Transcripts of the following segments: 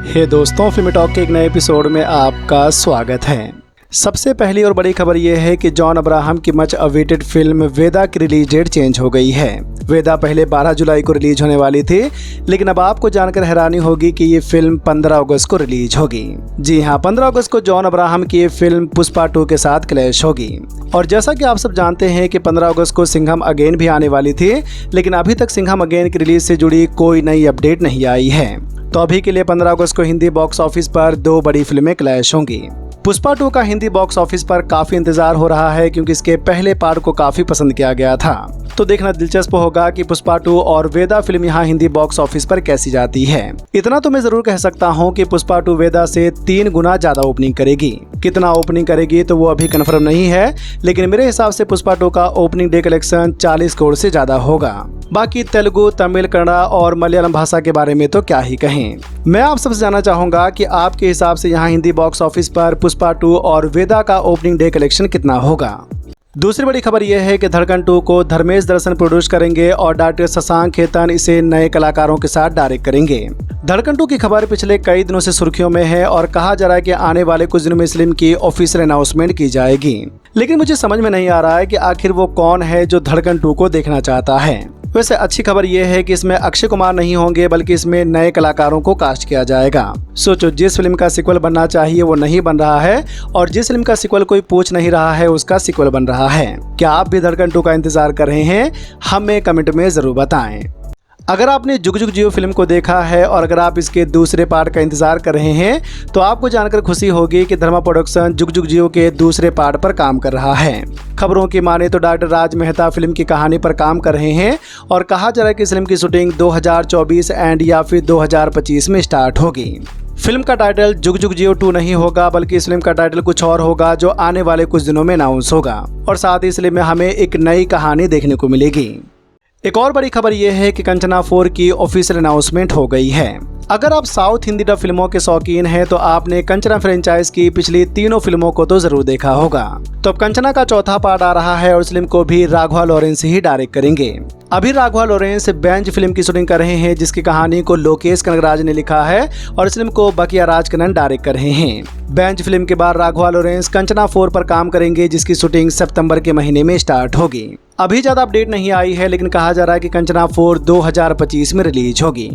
हे दोस्तों, फिल्मी टॉक के एक नए एपिसोड में आपका स्वागत है। सबसे पहली और बड़ी खबर यह है कि जॉन अब्राहम की मच अवेटेड फिल्म वेदा की रिलीज डेट चेंज हो गई है। वेदा पहले 12 जुलाई को रिलीज होने वाली थी, लेकिन अब आपको जानकर हैरानी होगी कि ये फिल्म 15 अगस्त को रिलीज होगी। जी हाँ, 15 अगस्त को जॉन अब्राहम की ये फिल्म पुष्पा 2 के साथ क्लैश होगी। और जैसा कि आप सब जानते हैं कि 15 अगस्त को सिंघम अगेन भी आने वाली थी, लेकिन अभी तक सिंघम अगेन की रिलीज से जुड़ी कोई नई अपडेट नहीं आई है। तो अभी के लिए 15 अगस्त को हिंदी बॉक्स ऑफिस पर 2 बड़ी फिल्में क्लैश होंगी। पुष्पा 2 का हिंदी बॉक्स ऑफिस पर काफी इंतजार हो रहा है, क्योंकि इसके पहले पार्ट को काफी पसंद किया गया था। तो देखना दिलचस्प होगा कि पुष्पा 2 और वेदा फिल्म यहाँ हिंदी बॉक्स ऑफिस पर कैसी जाती है। इतना तो मैं जरूर कह सकता हूँ कि पुष्पा 2 वेदा से 3 गुना ज्यादा ओपनिंग करेगी। कितना ओपनिंग करेगी तो वो अभी कंफर्म नहीं है, लेकिन मेरे हिसाब से पुष्पा 2 का ओपनिंग डे कलेक्शन 40 करोड़ से ज्यादा होगा। बाकी तेलुगु, तमिल, कन्नड़ा और मलयालम भाषा के बारे में तो क्या ही कहें। मैं आप सबसे जानना चाहूंगा कि आपके हिसाब से यहाँ हिंदी बॉक्स ऑफिस पर पुष्पा 2 और वेदा का ओपनिंग डे कलेक्शन कितना होगा। दूसरी बड़ी खबर यह है कि धड़कन 2 को धर्मेश दर्शन प्रोड्यूस करेंगे और डॉक्टर शशांक खेतान इसे नए कलाकारों के साथ डायरेक्ट करेंगे। धड़कन 2 की खबर पिछले कई दिनों से सुर्खियों में है और कहा जा रहा है कि आने वाले कुछ दिनों में फिल्म की ऑफिशियल अनाउंसमेंट की जाएगी। लेकिन मुझे समझ में नहीं आ रहा है कि आखिर वो कौन है जो धड़कन 2 को देखना चाहता है। वैसे अच्छी खबर यह है कि इसमें अक्षय कुमार नहीं होंगे, बल्कि इसमें नए कलाकारों को कास्ट किया जाएगा। सोचो, जिस फिल्म का सीक्वल बनना चाहिए वो नहीं बन रहा है, और जिस फिल्म का सीक्वल कोई पूछ नहीं रहा है उसका सीक्वल बन रहा है। क्या आप भी धड़कन 2 का इंतजार कर रहे हैं? हमें कमेंट में जरूर बताएं। अगर आपने जुग जुग जियो फिल्म को देखा है और अगर आप इसके दूसरे पार्ट का इंतजार कर रहे हैं, तो आपको जानकर खुशी होगी कि धर्मा प्रोडक्शन जुग जुग जियो के दूसरे पार्ट पर काम कर रहा है। खबरों की माने तो डॉक्टर राज मेहता फिल्म की कहानी पर काम कर रहे हैं और कहा जा रहा है कि इस फिल्म की शूटिंग 2024 एंड या फिर 2025 में स्टार्ट होगी। फिल्म का टाइटल जुग जुग जियो 2 नहीं होगा, बल्कि इस फिल्म का टाइटल कुछ और होगा जो आने वाले कुछ दिनों में अनाउंस होगा, और साथ ही इस फिल्म में हमें एक नई कहानी देखने को मिलेगी। एक और बड़ी खबर यह है कि कंचना 4 की ऑफिशियल अनाउंसमेंट हो गई है। अगर आप साउथ हिंदी डब फिल्मों के शौकीन हैं तो आपने कंचना फ्रेंचाइज की पिछली 3 फिल्मों को तो जरूर देखा होगा। तो अब कंचना का चौथा पार्ट आ रहा है और इस फिल्म को भी राघवा लॉरेंस ही डायरेक्ट करेंगे। अभी राघवा लॉरेंस बेंच फिल्म की शूटिंग कर रहे हैं, जिसकी कहानी को लोकेश कनगराज ने लिखा है और इस फिल्म को बकिया राजकनन डायरेक्ट कर रहे हैं। बेंच फिल्म के बाद राघवा लॉरेंस कंचना 4 पर काम करेंगे, जिसकी शूटिंग सितंबर के महीने में स्टार्ट होगी। अभी ज्यादा अपडेट नहीं आई है, लेकिन कहा जा रहा है कि कंचना 4 2025 में रिलीज होगी।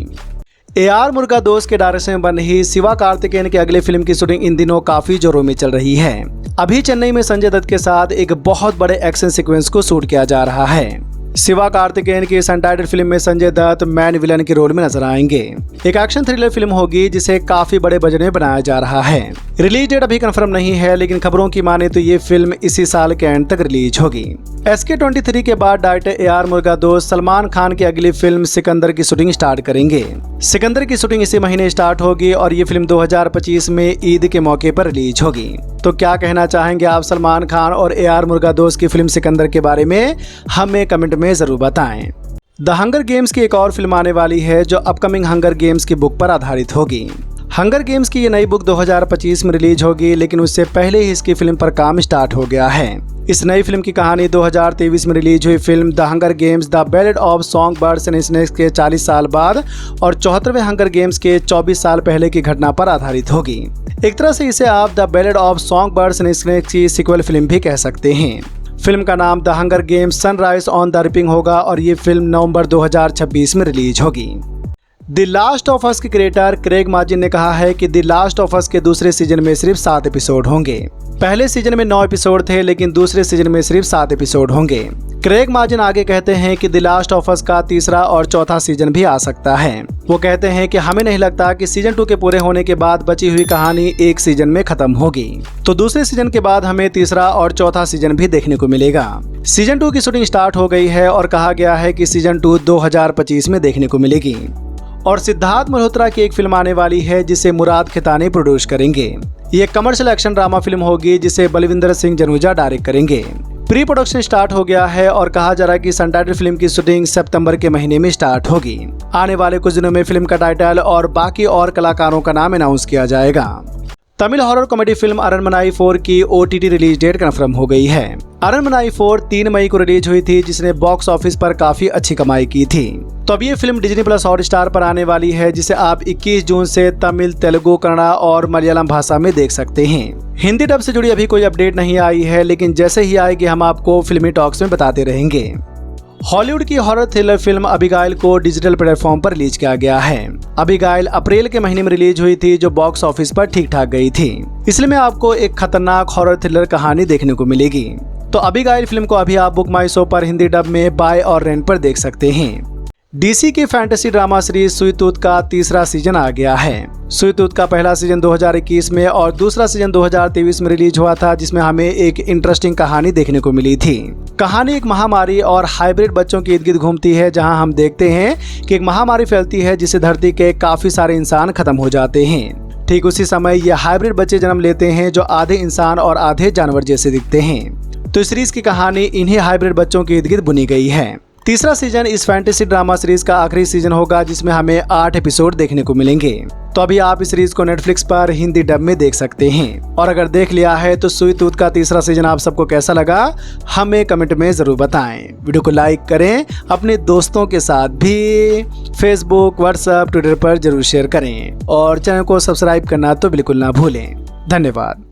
AR मुरुगदोस के डायरेक्शन में बन रही शिवा कार्तिकेयन की अगली फिल्म की शूटिंग इन दिनों काफी जोरों में चल रही है। अभी चेन्नई में संजय दत्त के साथ एक बहुत बड़े एक्शन सीक्वेंस को शूट किया जा रहा है। शिवा कार्तिकेयन की इस अनटाइटल फिल्म में संजय दत्त मैन विलन के रोल में नजर आएंगे। एक एक्शन थ्रिलर फिल्म होगी जिसे काफी बड़े बजट में बनाया जा रहा है। रिलीज डेट अभी कंफर्म नहीं है, लेकिन खबरों की माने तो ये फिल्म इसी साल के एंड तक रिलीज होगी। SK23 के बाद डायरेक्टर AR मुरुगदोस सलमान खान की अगली फिल्म सिकंदर की शूटिंग स्टार्ट करेंगे। सिकंदर की शूटिंग इसी महीने स्टार्ट होगी और ये फिल्म 2025 में ईद के मौके पर रिलीज होगी। तो क्या कहना चाहेंगे आप सलमान खान और AR मुरुगदोस की फिल्म सिकंदर के बारे में? हमें कमेंट में जरूर बताएं। द हंगर गेम्स की एक और फिल्म आने वाली है जो अपकमिंग हंगर गेम्स की बुक पर आधारित होगी। हंगर गेम्स की ये नई बुक 2025 में रिलीज होगी, लेकिन उससे पहले ही इसकी फिल्म पर काम स्टार्ट हो गया है। इस नई फिल्म की कहानी 2023 में रिलीज हुई film the hunger games the ballad of song birds and snacks के 40 साल बाद और 74वें हंगर गेम्स के 24 साल पहले की घटना पर आधारित होगी। एक तरह से इसे आप the ballad of song birds and snacks की सीक्वल फिल्म भी कह सकते हैं। फिल्म का नाम the hunger games sunrise on the ripping होगा और ये फिल्म नवंबर 2026 में रिलीज होगी। द लास्ट ऑफ अस के क्रिएटर क्रेग माजिन ने कहा है कि द लास्ट ऑफ अस के दूसरे सीजन में सिर्फ 7 एपिसोड होंगे। पहले सीजन में 9 एपिसोड थे, लेकिन दूसरे सीजन में सिर्फ 7 एपिसोड होंगे। क्रेग माजिन आगे कहते हैं कि द लास्ट ऑफ अस का तीसरा और चौथा सीजन भी आ सकता है। वो कहते हैं कि हमें नहीं लगता कि सीजन 2 के पूरे होने के बाद बची हुई कहानी एक सीजन में खत्म होगी, तो दूसरे सीजन के बाद हमें तीसरा और चौथा सीजन भी देखने को मिलेगा। सीजन 2 की शूटिंग स्टार्ट हो गई है और कहा गया है कि सीजन 2 2025 में देखने को मिलेगी। और सिद्धार्थ मल्होत्रा की एक फिल्म आने वाली है जिसे मुराद खेतानी प्रोड्यूस करेंगे। ये कमर्शियल एक्शन ड्रामा फिल्म होगी जिसे बलविंदर सिंह जनेजा डायरेक्ट करेंगे। प्री प्रोडक्शन स्टार्ट हो गया है और कहा जा रहा है कि इस अनटाइटल फिल्म की शूटिंग सितंबर के महीने में स्टार्ट होगी। आने वाले कुछ दिनों में फिल्म का टाइटल और बाकी और कलाकारों का नाम अनाउंस किया जाएगा। तमिल हॉरर कॉमेडी फिल्म अरनमनाई 4 की OTT रिलीज डेट कंफर्म हो गई है। अरनमनाई 4 3 मई को रिलीज हुई थी, जिसने बॉक्स ऑफिस पर काफी अच्छी कमाई की थी। तो अब ये फिल्म डिज्नी प्लस हॉटस्टार पर आने वाली है, जिसे आप 21 जून से तमिल, तेलुगु, कन्नड़ा और मलयालम भाषा में देख सकते हैं। हिंदी डब से जुड़ी अभी कोई अपडेट नहीं आई है, लेकिन जैसे ही आएगी हम आपको फिल्मी टॉक्स में बताते रहेंगे। हॉलीवुड की हॉरर थ्रिलर फिल्म अबिगाइल को डिजिटल प्लेटफॉर्म पर रिलीज किया गया है। अबिगाइल अप्रैल के महीने में रिलीज हुई थी, जो बॉक्स ऑफिस पर ठीक ठाक गई थी। इसलिए में आपको एक खतरनाक हॉरर थ्रिलर कहानी देखने को मिलेगी। तो अबिगाइल फिल्म को अभी आप बुक माई शो पर हिंदी डब में बाय और रेंट पर देख सकते हैं। डीसी की फैंटेसी ड्रामा सीरीज सुई टूथ का तीसरा सीजन आ गया है। सुई टूथ का पहला सीजन 2021 में और दूसरा सीजन 2023 में रिलीज हुआ था, जिसमें हमें एक इंटरेस्टिंग कहानी देखने को मिली थी। कहानी एक महामारी और हाइब्रिड बच्चों के इर्द गिर्द घूमती है, जहां हम देखते हैं कि एक महामारी फैलती है जिससे धरती के काफी सारे इंसान खत्म हो जाते हैं। ठीक उसी समय ये हाइब्रिड बच्चे जन्म लेते हैं, जो आधे इंसान और आधे जानवर जैसे दिखते हैं। तो इस सीरीज की कहानी इन्हीं हाइब्रिड बच्चों के इर्द गिर्द बुनी गई है। तीसरा सीजन इस फैंटेसी ड्रामा सीरीज का आखिरी सीजन होगा, जिसमें हमें 8 एपिसोड देखने को मिलेंगे। तो अभी आप इस सीरीज को नेटफ्लिक्स पर हिंदी डब में देख सकते हैं। और अगर देख लिया है तो सुई टूथ का तीसरा सीजन आप सबको कैसा लगा, हमें कमेंट में जरूर बताएं। वीडियो को लाइक करें, अपने दोस्तों के साथ भी फेसबुक, व्हाट्सएप, ट्विटर पर जरूर शेयर करें और चैनल को सब्सक्राइब करना तो बिल्कुल ना भूलें। धन्यवाद।